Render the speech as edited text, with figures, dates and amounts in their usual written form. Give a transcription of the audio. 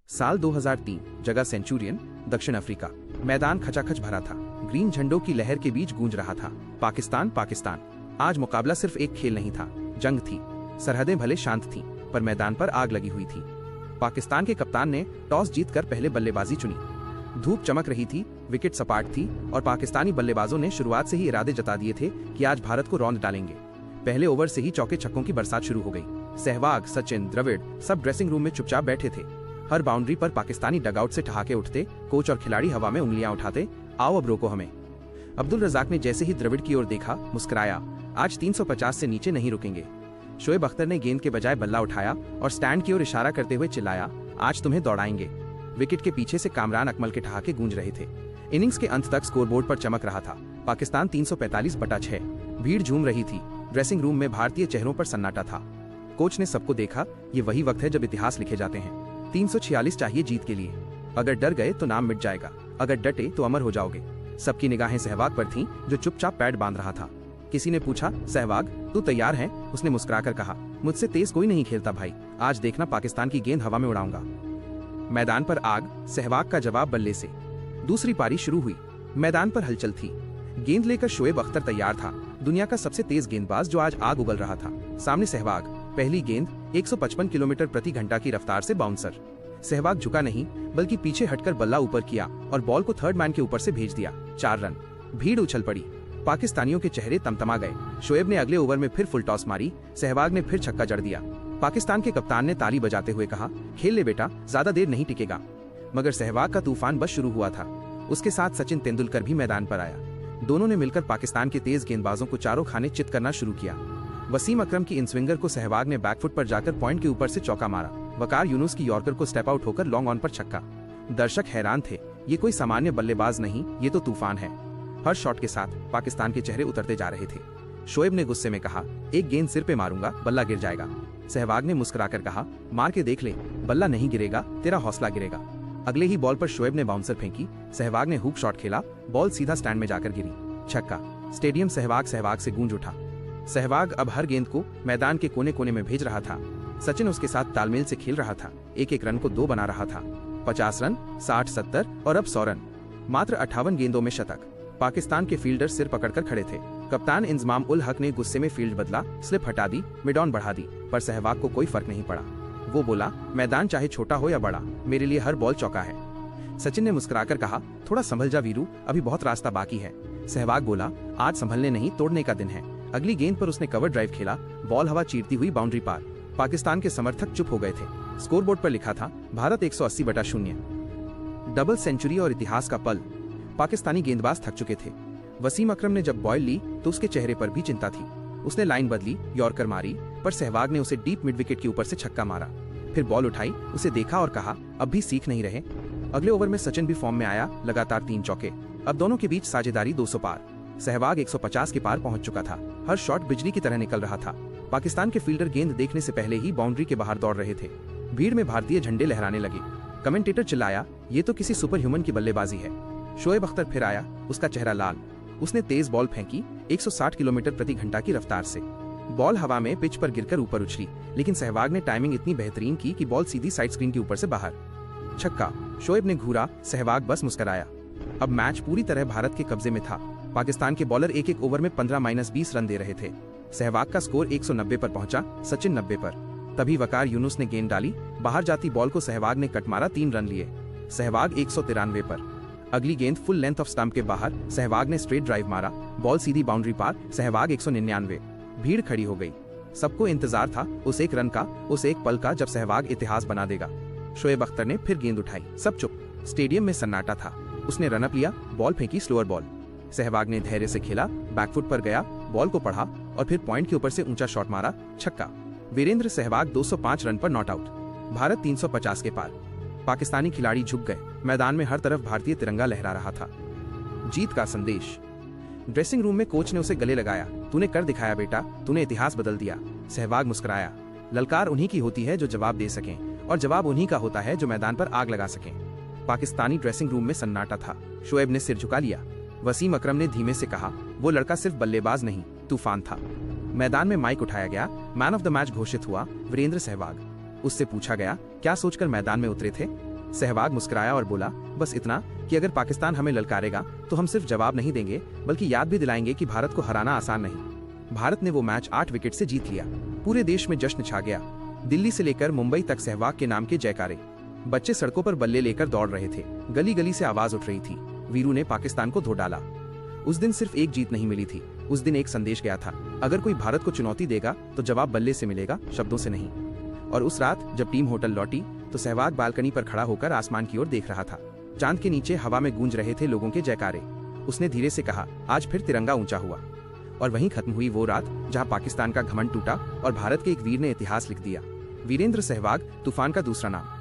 साल 2003, जगह सेंचुरियन, दक्षिण अफ्रीका। मैदान खचाखच भरा था, ग्रीन झंडों की लहर के बीच गूंज रहा था, पाकिस्तान पाकिस्तान। आज मुकाबला सिर्फ एक खेल नहीं था, जंग थी। सरहदें भले शांत थीं, पर मैदान पर आग लगी हुई थी। पाकिस्तान के कप्तान ने टॉस जीतकर पहले बल्लेबाजी चुनी। धूप चमक रही थी, विकेट सपाट थी और पाकिस्तानी बल्लेबाजों ने शुरुआत से ही इरादे जता दिए थे कि आज भारत को रौंद डालेंगे। पहले ओवर से ही चौके छक्कों की बरसात शुरू हो गई। सहवाग, सचिन, द्रविड़ सब ड्रेसिंग रूम में चुपचाप बैठे थे। हर बाउंड्री पर पाकिस्तानी डगआउट से ठहाके उठते, कोच और खिलाड़ी हवा में उंगलियां उठाते, आओ अब रोको हमें। अब्दुल रज़ाक ने जैसे ही द्रविड़ की ओर देखा, मुस्कुराया। आज 350 से नीचे नहीं रुकेंगे। शोएब अख्तर ने गेंद के बजाय बल्ला उठाया और स्टैंड की ओर इशारा करते हुए चिल्लाया, आज तुम्हें दौड़ाएंगे। विकेट के पीछे से कामरान अकमल के ठहाके गूंज रहे थे। इनिंग्स के अंत तक स्कोरबोर्ड पर चमक रहा था, पाकिस्तान 345/6। भीड़ झूम रही थी। ड्रेसिंग रूम में भारतीय चेहरों पर सन्नाटा था। कोच ने सबको देखा, ये वही वक्त है जब इतिहास लिखे जाते हैं। 346 चाहिए जीत के लिए। अगर डर गए तो नाम मिट जाएगा, अगर डटे तो अमर हो जाओगे। सबकी निगाहें सहवाग पर थीं, जो चुपचाप पैड बांध रहा था। किसी ने पूछा, सहवाग तू तैयार है? उसने मुस्कुराकर कहा, मुझसे तेज कोई नहीं खेलता भाई, आज देखना पाकिस्तान की गेंद हवा में उड़ाऊंगा। मैदान पर आग, सहवाग का जवाब बल्ले से। दूसरी पारी शुरू हुई। मैदान पर हलचल थी। गेंद लेकर शोएब अख्तर तैयार था, दुनिया का सबसे तेज गेंदबाज जो आज आग उगल रहा था। सामने सहवाग, पहली गेंद 155 किलोमीटर प्रति घंटा की रफ्तार से बाउंसर। सहवाग झुका नहीं, बल्कि पीछे हटकर बल्ला ऊपर किया और बॉल को थर्ड मैन के ऊपर से भेज दिया। 4 रन। भीड़ उछल पड़ी, पाकिस्तानियों के चेहरे तमतमा गए। शोएब ने अगले ओवर में फिर फुल टॉस मारी, सहवाग ने फिर छक्का जड़ दिया। पाकिस्तान के कप्तान ने ताली बजाते हुए कहा, खेल ले बेटा, ज्यादा देर नहीं टिकेगा। मगर सहवाग का तूफान बस शुरू हुआ था। उसके साथ सचिन तेंदुलकर भी मैदान पर आया। दोनों ने मिलकर पाकिस्तान के तेज गेंदबाजों को चारों खाने चित करना शुरू किया। वसीम अकरम की इनस्विंगर को सहवाग ने बैकफुट पर जाकर पॉइंट के ऊपर से चौका मारा। वकार यूनुस की यॉर्कर को स्टेप आउट होकर लॉन्ग ऑन पर छक्का। दर्शक हैरान थे, ये कोई सामान्य बल्लेबाज नहीं, ये तो तूफान है। हर शॉट के साथ पाकिस्तान के चेहरे उतरते जा रहे थे। शोएब ने गुस्से में कहा, एक गेंद सिर पे मारूंगा, बल्ला गिर जाएगा। सहवाग ने मुस्कुराकर कहा, मार के देख ले, बल्ला नहीं गिरेगा, तेरा हौसला गिरेगा। अगले ही बॉल पर शोएब ने बाउंसर फेंकी। सहवाग ने हुक शॉट खेला, बॉल सीधा स्टैंड में जाकर गिरी, छक्का। स्टेडियम सहवाग से गूंज उठा। सहवाग अब हर गेंद को मैदान के कोने कोने में भेज रहा था। सचिन उसके साथ तालमेल से खेल रहा था, एक एक रन को 2 बना रहा था। 50 रन, 60, 70 और अब 100 रन। मात्र 58 गेंदों में शतक। पाकिस्तान के फील्डर सिर पकड़कर खड़े थे। कप्तान इंजमाम उल हक ने गुस्से में फील्ड बदला, स्लिप हटा दी, मिड ऑन बढ़ा दी, पर सहवाग को कोई फर्क नहीं पड़ा। वो बोला, मैदान चाहे छोटा हो या बड़ा, मेरे लिए हर बॉल चौका है। सचिन ने मुस्कुराकर कहा, थोड़ा संभल जा वीरू, अभी बहुत रास्ता बाकी है। सहवाग बोला, आज संभलने नहीं तोड़ने का दिन है। अगली गेंद पर उसने कवर ड्राइव खेला, बॉल हवा चीरती हुई बाउंड्री पार। पाकिस्तान के समर्थक चुप हो गए थे। स्कोरबोर्ड पर लिखा था, भारत 180/0। डबल सेंचुरी और इतिहास का पल। पाकिस्तानी गेंदबाज थक चुके थे। वसीम अकरम ने जब बॉल ली तो उसके चेहरे पर भी चिंता थी। उसने लाइन बदली, यॉर्कर मारी, पर सहवाग ने उसे डीप मिड विकेट के ऊपर से छक्का मारा। फिर बॉल उठाई, उसे देखा और कहा, अब भी सीख नहीं रहे। अगले ओवर में सचिन भी फॉर्म में आया, लगातार 3 चौके। अब दोनों के बीच साझेदारी 200 पार। सहवाग 150 के पार पहुंच चुका था। हर शॉट बिजली की तरह निकल रहा था। पाकिस्तान के फील्डर गेंद देखने से पहले ही बाउंड्री के बाहर दौड़ रहे थे। भीड़ में भारतीय झंडे लहराने लगे। कमेंटेटर चिल्लाया, ये तो किसी सुपर ह्यूमन की बल्लेबाजी है। शोएब अख्तर फिर आया, उसका चेहरा लाल। उसने तेज बॉल फेंकी, 160 किलोमीटर प्रति घंटा की रफ्तार से। बॉल हवा में पिच पर गिरकर ऊपर उछली, लेकिन सहवाग ने टाइमिंग इतनी बेहतरीन की कि बॉल सीधी साइड स्क्रीन के ऊपर से बाहर। छक्का। शोएब ने घूरा, सहवाग बस मुस्कुराया। अब मैच पूरी तरह भारत के कब्जे में था। पाकिस्तान के बॉलर एक एक ओवर में 15-20 रन दे रहे थे। सहवाग का स्कोर 190 पर पहुंचा, सचिन 90 पर। तभी वकार यूनुस ने गेंद डाली, बाहर जाती बॉल को सहवाग ने कट मारा, 3 रन लिए। सहवाग 193 पर। अगली गेंद फुल लेंथ ऑफ स्टंप के बाहर, सहवाग ने स्ट्रेट ड्राइव मारा, बॉल सीधी बाउंड्री पार, सहवाग 199। भीड़ खड़ी हो गई। सबको इंतजार था उस एक रन का, उस एक पल का जब सहवाग इतिहास बना देगा। शोएब अख्तर ने फिर गेंद उठाई, सब चुप। स्टेडियम में सन्नाटा था। उसने रनअप लिया, बॉल फेंकी, स्लोअर बॉल। सहवाग ने धैर्य से खेला, बैकफुट पर गया, बॉल को पढ़ा और फिर पॉइंट के ऊपर से ऊंचा शॉट मारा, छक्का। वीरेंद्र सहवाग 205 रन पर नॉट आउट। भारत 350 के पार। पाकिस्तानी खिलाड़ी झुक गए। मैदान में हर तरफ भारतीय तिरंगा लहरा रहा था। जीत का संदेश। ड्रेसिंग रूम में कोच ने उसे गले लगाया, तूने कर दिखाया बेटा, तूने इतिहास बदल दिया। सहवाग मुस्कुराया। ललकार उन्हीं की होती है जो जवाब दे सकें, और जवाब उन्हीं का होता है जो मैदान पर आग लगा सकें। पाकिस्तानी ड्रेसिंग रूम में सन्नाटा था। शोएब ने सिर झुका लिया। वसीम अकरम ने धीमे से कहा, वो लड़का सिर्फ बल्लेबाज नहीं, तूफान था। मैदान में माइक उठाया गया, मैन ऑफ द मैच घोषित हुआ वीरेंद्र सहवाग। उससे पूछा गया, क्या सोचकर मैदान में उतरे थे? सहवाग मुस्कुराया और बोला, बस इतना कि अगर पाकिस्तान हमें ललकारेगा तो हम सिर्फ जवाब नहीं देंगे बल्कि याद भी दिलाएंगे कि भारत को हराना आसान नहीं। भारत ने वो मैच 8 विकेट से जीत लिया। पूरे देश में जश्न छा गया। दिल्ली से लेकर मुंबई तक सहवाग के नाम के जयकारे। बच्चे सड़कों पर बल्ले लेकर दौड़ रहे थे। गली गली से आवाज उठ रही थी, वीरू ने पाकिस्तान को धो डाला। उस दिन सिर्फ एक जीत नहीं मिली थी, उस दिन एक संदेश गया था, अगर कोई भारत को चुनौती देगा तो जवाब बल्ले से मिलेगा, शब्दों से नहीं। और उस रात जब टीम होटल लौटी तो सहवाग बालकनी पर खड़ा होकर आसमान की ओर देख रहा था। चांद के नीचे हवा में गूंज रहे थे लोगों के जयकारे। उसने धीरे से कहा, आज फिर तिरंगा ऊंचा हुआ। और वहीं खत्म हुई वो रात जहां पाकिस्तान का घमंड टूटा और भारत के एक वीर ने इतिहास लिख दिया। वीरेंद्र सहवाग, तूफान का दूसरा नाम।